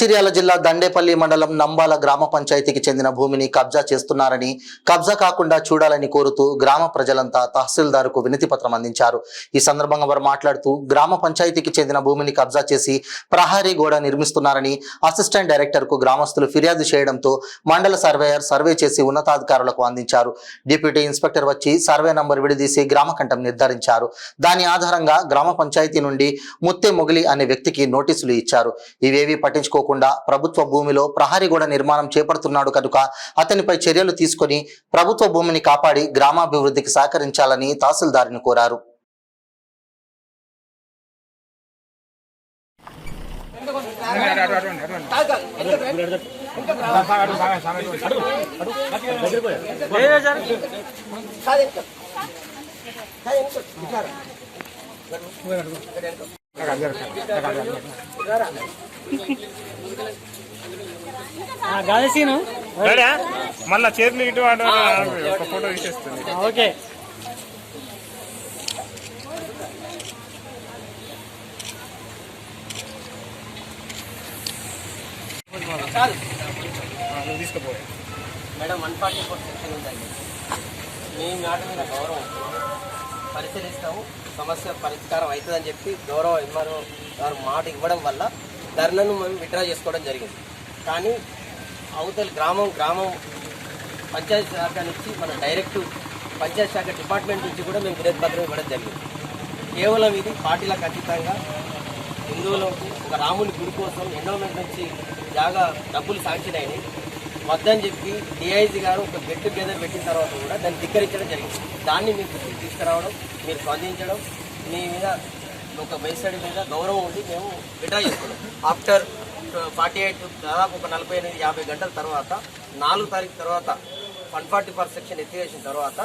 మంచిర్యాల జిల్లా దండేపల్లి మండలం నంబాల గ్రామ పంచాయతీకి చెందిన భూమిని కబ్జా చేస్తున్నారని, కబ్జా కాకుండా చూడాలని కోరుతూ గ్రామ ప్రజలంతా తహసీల్దార్కు వినతి పత్రం అందించారు. ఈ సందర్భంగా వారు మాట్లాడుతూ గ్రామ పంచాయతీకి చెందిన భూమిని కబ్జా చేసి ప్రహరీ గోడ నిర్మిస్తున్నారని అసిస్టెంట్ డైరెక్టర్కు గ్రామస్తులు ఫిర్యాదు చేయడంతో మండల సర్వేయర్ సర్వే చేసి ఉన్నతాధికారులకు అందించారు. డిప్యూటీ ఇన్స్పెక్టర్ వచ్చి సర్వే నంబర్ విడదీసి గ్రామ కంఠం నిర్ధారించారు. దాని ఆధారంగా గ్రామ పంచాయతీ నుండి ముత్తే మొగిలి అనే వ్యక్తికి నోటీసులు ఇచ్చారు. ఇవేవి పట్టించుకోకుండా ప్రభుత్వ భూమిలో ప్రహరీ గోడ నిర్మాణం చేపడుతున్నాడు కనుక అతనిపై చర్యలు తీసుకొని ప్రభుత్వ భూమిని కాపాడి గ్రామాభివృద్ధికి సహకరించాలని తహసీల్దార్ని కోరారు. మళ్ళా చేతులు ఇటు ఒక ఫోటో తీసేస్తుంది. ఓకే తీసుకుపో మేడం 144 సెక్షన్ ఉందండి. మీ మాట మీద గౌరవం పరిశీలిస్తాము, సమస్య పరిష్కారం అవుతుందని చెప్పి గౌరవ ఎంఆర్ఓ గారు మాట ఇవ్వడం వల్ల ధర్నాను మేము విత్డ్రా చేసుకోవడం జరిగింది. కానీ అవతల గ్రామం పంచాయతీ శాఖ నుంచి మన డైరెక్ట్ పంచాయతీ శాఖ డిపార్ట్మెంట్ నుంచి కూడా మేము వినతి పత్రం ఇవ్వడం జరిగింది. కేవలం ఇది పార్టీలకు అతీతంగా హిందువులకు ఒక రాముని గుడి కోసం ఎండోమెంట్ నుంచి జాగా డబ్బులు శాంక్షన్ అయినాయి వద్దని చెప్పి డిఐజీ గారు ఒక గెట్ టుగెదర్ పెట్టిన తర్వాత కూడా దాన్ని ధిక్కరించడం జరిగింది. దాన్ని మీ దృష్టికి తీసుకురావడం, మీరు స్పందించడం, మీ మీద ఒక మేసడి మీద గౌరవం ఉండి మేము విత్డ్రా చేసుకున్నాం. ఆఫ్టర్ 48 దాదాపు ఒక 48-50 గంటల తర్వాత 4 తారీఖు తర్వాత 144 సెక్షన్ ఎత్తివేసిన తర్వాత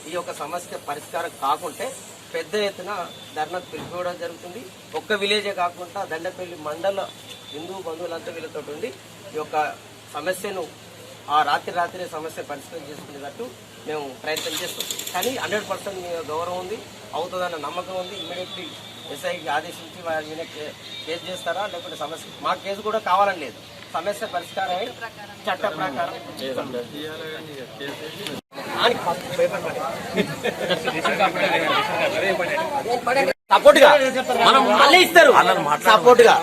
ఈ యొక్క సమస్య పరిష్కారం కాకుంటే పెద్ద ఎత్తున ధర్నా పిలుపుకోవడం జరుగుతుంది. ఒక్క విలేజే కాకుండా దండపల్లి మండల హిందూ బంధువులంతా వీళ్ళతో ఉండి ఈ యొక్క సమస్యను ఆ రాత్రి సమస్య పరిష్కారం చేసుకునేటట్టు మేము ప్రయత్నం చేస్తాం. కానీ 100% మీ గౌరవం ఉంది, అవుతుందన్న నమ్మకం ఉంది. ఇమీడియట్లీ ఎస్ఐకి ఆదేశించి వారి మీద కేసు చేస్తారా, లేకపోతే సమస్య మా కేసు కూడా కావాలని లేదు, సమస్య పరిష్కారం అయి చట్ట ప్రకారం సపోర్ట్గా మనం మళ్ళీ ఇస్తారు సపోర్ట్గా